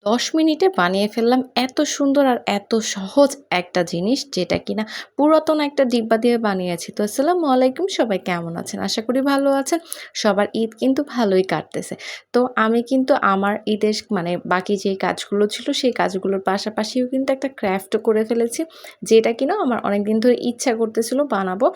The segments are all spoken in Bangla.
১০ মিনিটে বানিয়ে ফেললাম এত সুন্দর আর এত সহজ একটা জিনিস যেটা কিনা পুরাতন একটা ডিব্বা দিয়ে বানিয়েছি। তো আসসালামু আলাইকুম, সবাই কেমন আছেন? আশা করি ভালো আছেন। সবার ঈদ কিন্তু ভালোই কাটতেছে। তো আমি কিন্তু আমার ঈদের মানে বাকি যে কাজগুলো ছিল সেই কাজগুলোর পাশাপাশিও কিন্তু একটা ক্রাফটও করে ফেলেছি। যেটা কিনা আমার অনেকদিন ধরে ইচ্ছা করতেছিল বানাবো।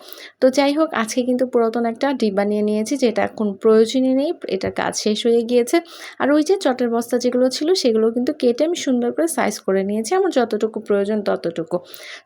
তো যাই হোক, আজকে কিন্তু পুরাতন একটা ডিব্বা নিয়ে নিয়েছি যেটা এখন প্রয়োজনই নেই। এটার কাজ শেষ হয়ে গিয়েছে। আর ওই যে চটের বস্তা যেগুলো ছিল সেগুলো কিন্তু কেটে আমি সুন্দর করে সাইজ করে নিয়েছি আমার যতটুকু প্রয়োজন ততটুকু।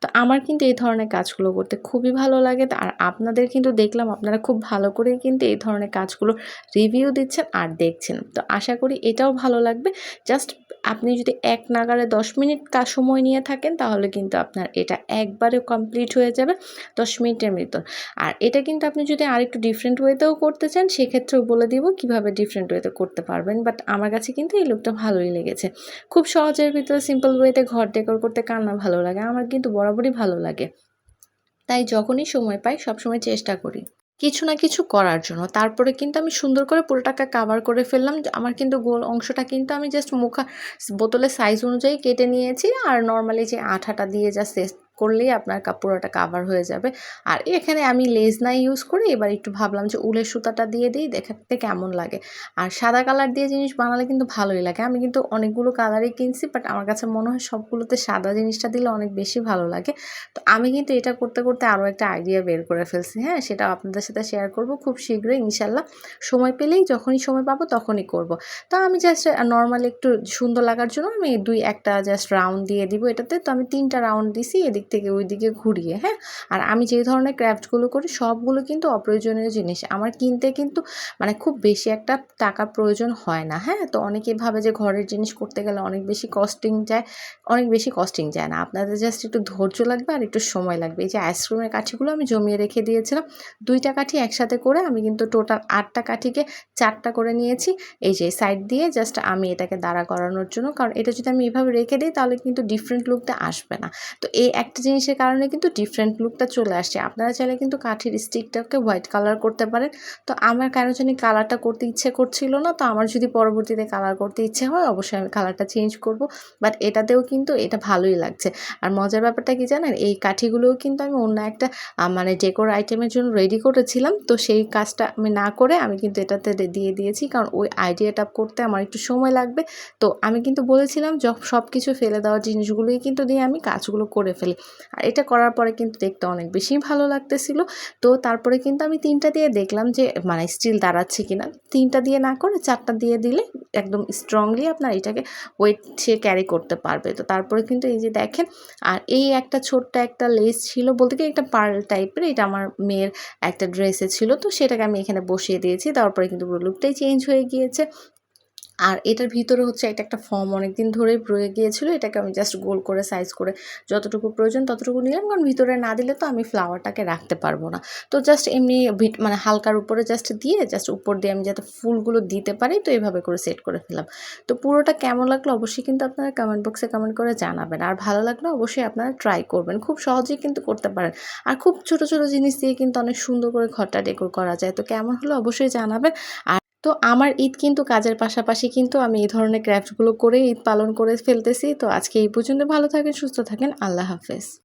তো আমার কিন্তু এই ধরনের কাজগুলো করতে খুবই ভালো লাগে। আর আপনাদের কিন্তু দেখলাম আপনারা খুব ভালো করেই কিন্তু এই ধরনের কাজগুলো রিভিউ দিচ্ছেন আর দেখছেন। তো আশা করি এটাও ভালো লাগবে। জাস্ট আপনি যদি এক নাগাড়ে ১০ মিনিট সময় নিয়ে থাকেন তাহলে কিন্তু আপনার এটা একবারে কমপ্লিট হয়ে যাবে ১০ মিনিটের ভিতর। আর এটা কিন্তু আপনি যদি আরেকটু ডিফারেন্ট ওয়েতেও করতে চান সেক্ষেত্রেও বলে দিব কিভাবে ডিফারেন্ট ওয়েতে করতে পারবেন। বাট আমার কাছে কিন্তু এই লুকটা ভালোই লেগেছে। খুব সহজের ভিতরে সিম্পল ওয়েতে ঘর ডেকোর করতে কার না ভালো লাগে? আমার কিন্তু বরাবরই ভালো লাগে। তাই যখনই সময় পাই সবসময় চেষ্টা করি কিছু না কিছু করার জন্য। তারপরে কিন্তু আমি সুন্দর করে পুরোটাকে কাভার করে ফেললাম। আমার কিন্তু গোল অংশটা কিন্তু আমি জাস্ট বোতলের সাইজ অনুযায়ী কেটে নিয়েছি। আর নরমালি যে আঠাটা দিয়ে জাস্ট সেট করলেই আপনার পুরোটা কাভার হয়ে যাবে। আর এখানে আমি লেস নাই ইউজ করি। এবার একটু ভাবলাম যে উলের সুতাটা দিয়ে দিই, দেখতে কেমন লাগে। আর সাদা কালার দিয়ে জিনিস বানালে কিন্তু ভালোই লাগে। আমি কিন্তু অনেকগুলো কালারই কিনছি, বাট আমার কাছে মনে হয় সবগুলোতে সাদা জিনিসটা দিলে অনেক বেশি ভালো লাগে। তো আমি কিন্তু এটা করতে, করতে আরও একটা আইডিয়া বের করে ফেলছি। হ্যাঁ? সেটাও আপনাদের সাথে শেয়ার করব খুব শীঘ্রই ইনশাল্লাহ। সময় পেলেই যখনই সময় পাবো তখনই করব। তো আমি জাস্ট নরমালি একটু সুন্দর লাগার জন্য আমি ২-১টা জাস্ট রাউন্ড দিয়ে দিব এটাতে। তো আমি ৩টা রাউন্ড দিছি এদিক থেকে ওইদিকে ঘুরিয়ে, হ্যাঁ? আর আমি যে ধরনের ক্রাফটগুলো করি সবগুলো কিন্তু অপ্রয়োজনীয় জিনিস। আমার কিনতে কিন্তু মানে খুব বেশি একটা টাকার প্রয়োজন হয় না, হ্যাঁ? তো অনেকেই ভাবে যে ঘরের জিনিস করতে গেলে অনেক বেশি কস্টিং যায়। অনেক বেশি কস্টিং যায় না। আপনাদের জাস্ট একটু ধৈর্য লাগবে আর একটু সময় লাগবে। এই যে আইসক্রিমের কাঠিগুলো আমি জমিয়ে রেখে দিয়েছিলাম। ২ টা কাঠি একসাথে করে আমি কিন্তু টোটাল ৮ টা কাঠিকে ৪ টা করে নিয়েছি। এই যে সাইড দিয়ে জাস্ট আমি এটাকে দাঁড়া করানোর জন্য। কারণ এটা যদি আমি এভাবে রেখে দেই তাহলে কিন্তু ডিফারেন্ট লুকটা আসবে না। তো এই একটা জিনিসের কারণে কিন্তু ডিফারেন্ট লুকটা চলে আসছে। আপনারা চাইলে কিন্তু কাঠির স্টিকটাকে হোয়াইট কালার করতে পারেন। তো আমার কেন জানি কালারটা করতে ইচ্ছে করছিল না। তো আমার যদি পরবর্তীতে কালার করতে ইচ্ছে হয় অবশ্যই আমি কালারটা চেঞ্জ করব। বাট এটাতেও কিন্তু এটা ভালোই লাগছে। আর মজার ব্যাপারটা কি জানেন? এই কাঠিগুলোও কিন্তু আমি অন্য একটা মানে ডেকোর আইটেমের জন্য রেডি করেছিলাম। তো সেই কাজটা আমি না করে আমি কিন্তু এটাতে দিয়ে দিয়েছি। কারণ ওই আইডিয়াটা করতে আমার একটু সময় লাগবে। তো আমি কিন্তু বলেছিলাম সবকিছু ফেলে দেওয়া জিনিসগুলোই কিন্তু দিয়ে আমি কাজগুলো করে ফেলি। আর এটা করার পরে কিন্তু দেখতে অনেক বেশি ভালো লাগতেছিল। তো তারপরে কিন্তু আমি ৩ টা দিয়ে দেখলাম যে মানে স্টিল দাঁড়াচ্ছে কিনা। ৩ টা দিয়ে না করে ৪ টা দিয়ে দিলে একদম স্ট্রংলি আপনার এটাকে ওয়েট সে ক্যারি করতে পারবে। তো তারপরে কিন্তু এই যে দেখেন, আর এই একটা ছোট্ট একটা লেস ছিল বলতে কি একটা পার্ল টাইপের, এটা আমার মেয়ের একটা ড্রেসে ছিল। তো সেটাকে আমি এখানে বসিয়ে দিয়েছি। তারপরে কিন্তু পুরো লুকটাই চেঞ্জ হয়ে গিয়েছে। আর এটার ভিতরে হচ্ছে এটা একটা ফর্ম অনেকদিন ধরেই রয়ে গিয়েছিল। এটাকে আমি জাস্ট গোল করে সাইজ করে যতটুকু প্রয়োজন ততটুকু নিলাম। কারণ ভিতরে না দিলে তো আমি ফ্লাওয়ারটাকে রাখতে পারবো না। তো জাস্ট এমনি মানে হালকার উপরে জাস্ট দিয়ে জাস্ট উপর দিয়ে আমি যাতে ফুলগুলো দিতে পারি তো এভাবে করে সেট করে ফেললাম। তো পুরোটা কেমন লাগলো অবশ্যই কিন্তু আপনারা কমেন্ট বক্সে কমেন্ট করে জানাবেন। আর ভালো লাগলে অবশ্যই আপনারা ট্রাই করবেন। খুব সহজেই কিন্তু করতে পারেন। আর খুব ছোট, ছোট জিনিস দিয়ে কিন্তু অনেক সুন্দর করে ঘরটা ডেকোর করা যায়। তো কেমন হলো অবশ্যই জানাবেন। আর তো আমার ঈদ কিন্তু কাজের পাশাপাশি কিন্তু আমি এই ধরনের ক্রাফটগুলো করে ঈদ পালন করে ফেলতেছি। তো আজকে এই পর্যন্ত। ভালো থাকেন, সুস্থ থাকেন। আল্লাহ হাফেজ।